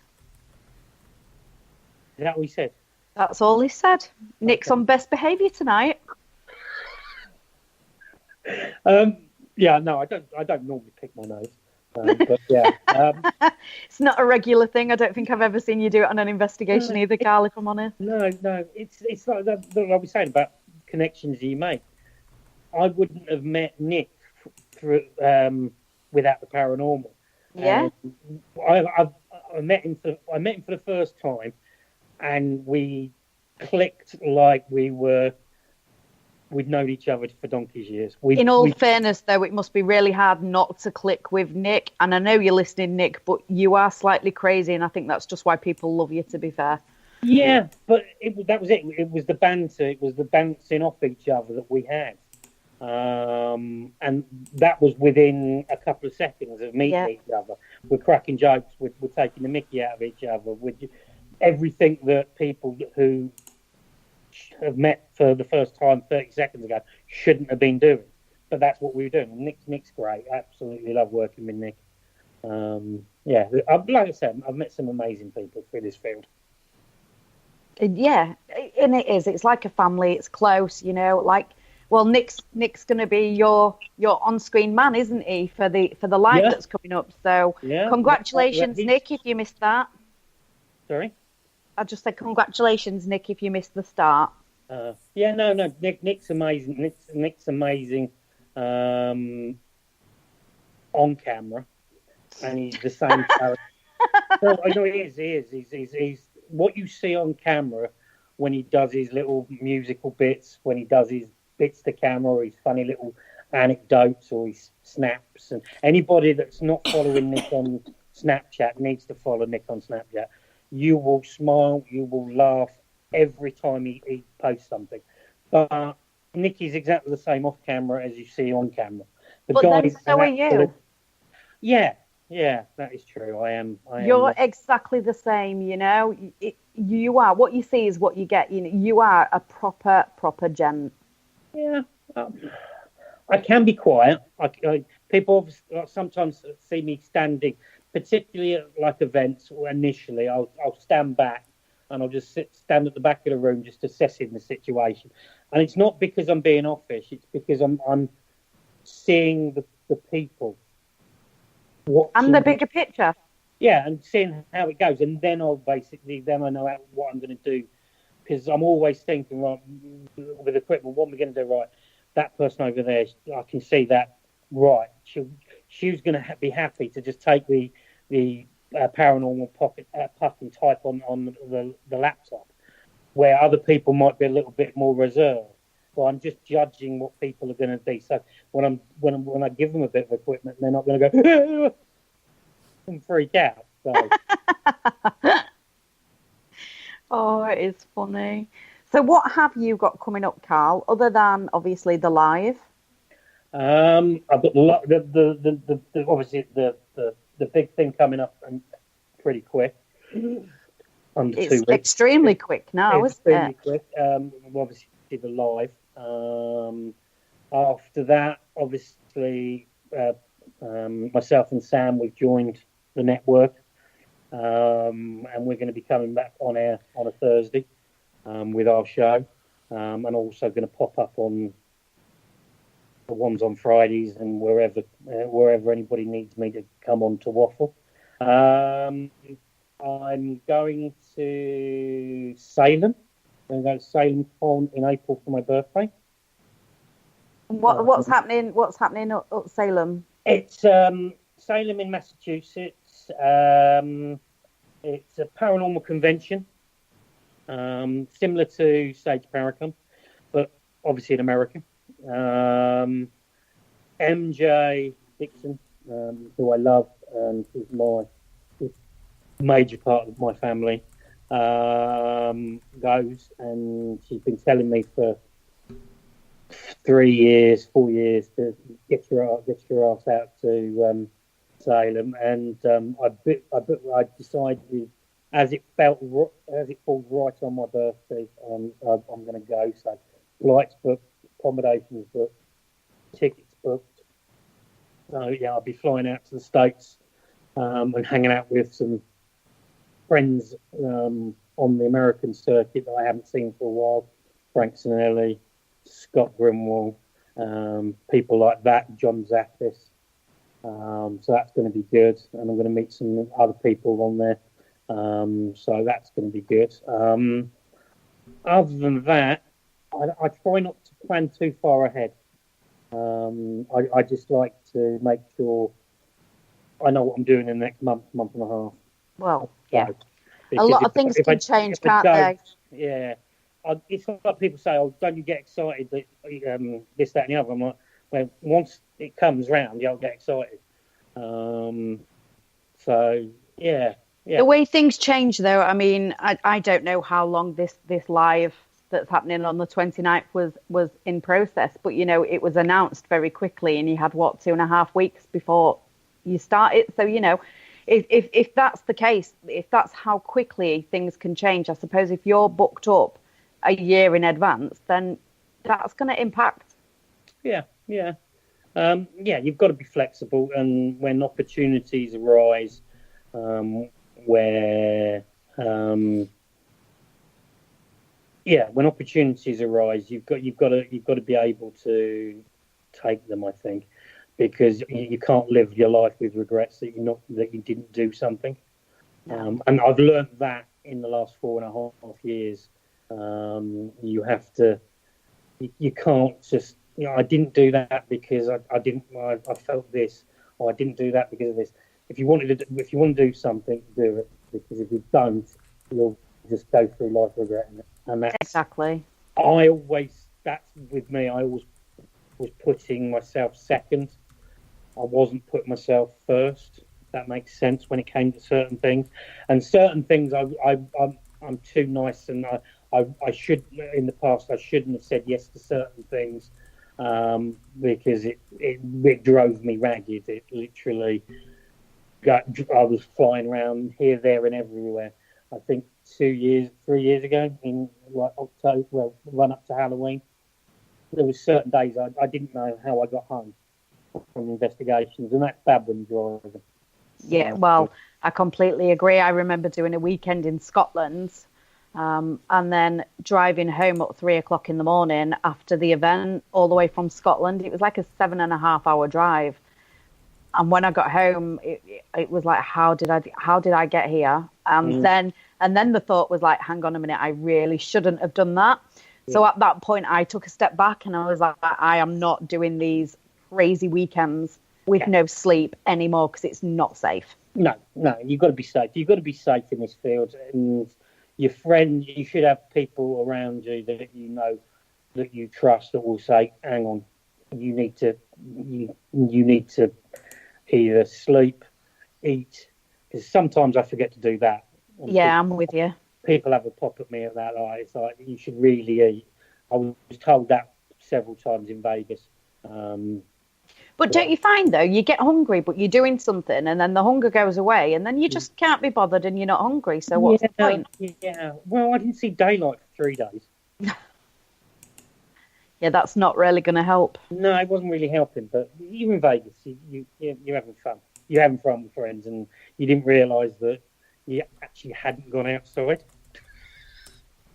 Is that what he said?
That's all he said. Nick's on best behaviour tonight.
Yeah, no, I don't normally pick my nose. But yeah.
It's not a regular thing. I don't think I've ever seen you do it on an investigation either, Carl, if I'm honest.
No. It's like that, what I was saying about connections you make. I wouldn't have met Nick without the paranormal.
Yeah.
I met him for the first time, and we clicked like we'd known each other for donkey's years.
In all fairness, though, it must be really hard not to click with Nick. And I know you're listening, Nick, but you are slightly crazy, and I think that's just why people love you, to be fair.
Yeah, but that was it. It was the banter. It was the bouncing off each other that we had. And that was within a couple of seconds of meeting each other. We're cracking jokes. We're taking the mickey out of each other. Everything that people who have met for the first time 30 seconds ago shouldn't have been doing. But that's what we were doing. Nick's great. I absolutely love working with Nick. Like I said, I've met some amazing people through this field.
Yeah, and it is. It's like a family. It's close, you know. Like, well, Nick's going to be your on-screen man, isn't he, for the live that's coming up? So, congratulations, Nick, if you missed that. Sorry, I just said congratulations, Nick, if you missed the start.
No. Nick's amazing. Nick's amazing on camera, and he's the same character. No, I know he is. He's what you see on camera when he does his little musical bits, when he does his bits to camera, or his funny little anecdotes, or his snaps. And anybody that's not following Nick on Snapchat needs to follow Nick on Snapchat. You will smile, you will laugh every time he posts something. But Nick is exactly the same off camera as you see on camera.
But then so are you.
Yeah, that is true. I am.
You're exactly the same, you know. You are. What you see is what you get. You know, you are a proper gent.
Yeah, I can be quiet. People sometimes see me standing, particularly at like events. Initially, I'll stand back and I'll just stand at the back of the room, just assessing the situation. And it's not because I'm being offish. It's because I'm seeing the people.
And the bigger picture.
Yeah, and seeing how it goes, and then I know what I'm going to do, because I'm always thinking, right, with equipment, what am I going to do? Right, that person over there, I can see that. Right, she was going to be happy to just take the paranormal puck and type on the laptop, where other people might be a little bit more reserved. Well, I'm just judging what people are going to do. So when I give them a bit of equipment, they're not going to go and freak out. So.
Oh, it is funny. So what have you got coming up, Carl? Other than obviously the live.
I've got the obviously the big thing coming up and pretty quick. Under 2 weeks.
It's extremely quick now, isn't it?
Extremely quick. Obviously the live. After that, obviously, myself and Sam, we've joined the network, and we're going to be coming back on air on a Thursday with our show, and also going to pop up on the ones on Fridays and wherever anybody needs me to come on to waffle. I'm going to Salem. I'm going to Salem in April for my birthday.
What's happening? What's happening at Salem?
It's Salem in Massachusetts. It's a paranormal convention, similar to Sage Paracon, but obviously in America. MJ Dixon, who I love, and who's my major part of my family, goes, and she's been telling me for 4 years to get your ass out to Salem, and I decided as it falls right on my birthday, I'm going to go. So flights booked, accommodations booked, tickets booked. So yeah, I'll be flying out to the States and hanging out with some friends on the American circuit that I haven't seen for a while. Frank Sinelli, Scott Grimwald, people like that, John Zappis. So that's going to be good, and I'm going to meet some other people on there. So that's going to be good. Other than that, I try not to plan too far ahead. I just like to make sure I know what I'm doing in the next month and a half.
Well, yeah. A lot of things can change, can't they?
Yeah. It's like people say, oh, don't you get excited that this, that, and the other? I'm like, well, once it comes round, you'll get excited. So, yeah, Yeah.
The way things change, though, I mean, I don't know how long this live that's happening on the 29th was in process, but, you know, it was announced very quickly, and you had, 2.5 weeks before you started. So, you know, if that's the case, if that's how quickly things can change, I suppose if you're booked up a year in advance, then that's going to impact.
Yeah. You've got to be flexible, and when opportunities arise, when opportunities arise, you've got to be able to take them, I think, because you can't live your life with regrets that you didn't do something. And I've learned that in the last 4.5 years. You have to. You can't just. You know, I didn't do that because I felt this, or I didn't do that because of this. If you want to do something, do it, because if you don't, you'll just go through life regretting it. And that's
exactly.
That's with me. I always was putting myself second. I wasn't putting myself first. That makes sense when it came to certain things. And certain things, I'm too nice, and I should, in the past, I shouldn't have said yes to certain things, because it drove me ragged. It literally I was flying around here, there, and everywhere. I think 3 years ago, in like October, run up to Halloween, there were certain days I didn't know how I got home from investigations, and that's bad when you're driving.
Yeah, well, I completely agree. I remember doing a weekend in Scotland, and then driving home at 3:00 in the morning after the event, all the way from Scotland. It was like a 7.5-hour drive. And when I got home, it was like, how did I get here? And then the thought was like, hang on a minute, I really shouldn't have done that. Yeah. So at that point, I took a step back, and I was like, I am not doing these crazy weekends with no sleep anymore, because it's not safe.
No, you've got to be safe. You've got to be safe in this field, and you should have people around you that you know, that you trust, that will say, hang on, you need to either sleep, eat, because sometimes I forget to do that. And
I'm with you.
People have a pop at me at that. Like, it's like, you should really eat. I was told that several times in Vegas.
But don't you find, though, you get hungry, but you're doing something, and then the hunger goes away, and then you just can't be bothered, and you're not hungry, so what's the point?
Yeah, well, I didn't see daylight for 3 days.
Yeah, that's not really going to help.
No, it wasn't really helping, but you're in Vegas, you're having fun. You're having fun with friends, and you didn't realise that you actually hadn't gone outside.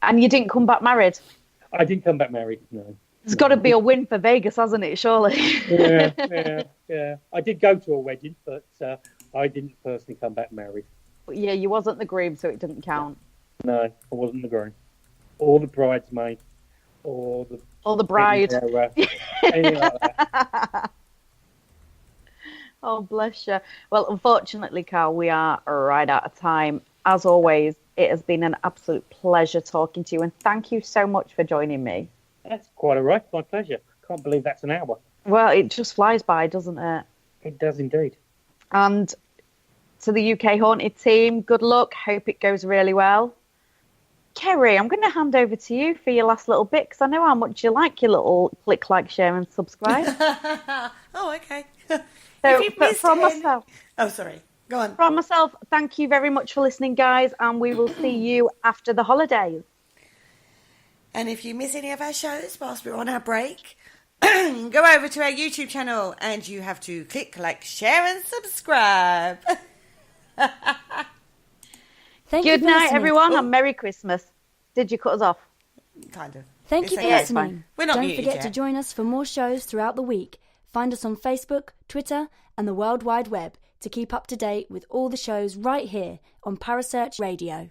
And
you didn't come back married?
I didn't come back married, no.
It's got to be a win for Vegas, hasn't it, surely?
Yeah. I did go to a wedding, but I didn't personally come back married.
But yeah, you wasn't the groom, so it didn't count.
No, I wasn't the groom. Or the bridesmaid. Or
the bride.
Anything like that.
Oh, bless you. Well, unfortunately, Carl, we are right out of time. As always, it has been an absolute pleasure talking to you, and thank you so much for joining me.
That's quite all right. My pleasure. Can't believe that's an hour.
Well, it just flies by, doesn't it?
It does indeed.
And to the UK Haunted team, good luck. Hope it goes really well. Kerry, I'm going to hand over to you for your last little bit, because I know how much you like your little click, like, share and subscribe.
Oh, okay.
Myself...
Oh, sorry. Go on.
From myself, thank you very much for listening, guys, and we will see you after the holidays.
And if you miss any of our shows whilst we're on our break, go over to our YouTube channel, and you have to click, like, share and subscribe.
Good night, everyone, and Merry Christmas. Did you cut us off?
Kind of.
Thank you for listening.
We're not
Don't forget to join us for more shows throughout the week. Find us on Facebook, Twitter, and the World Wide Web to keep up to date with all the shows right here on Parasearch Radio.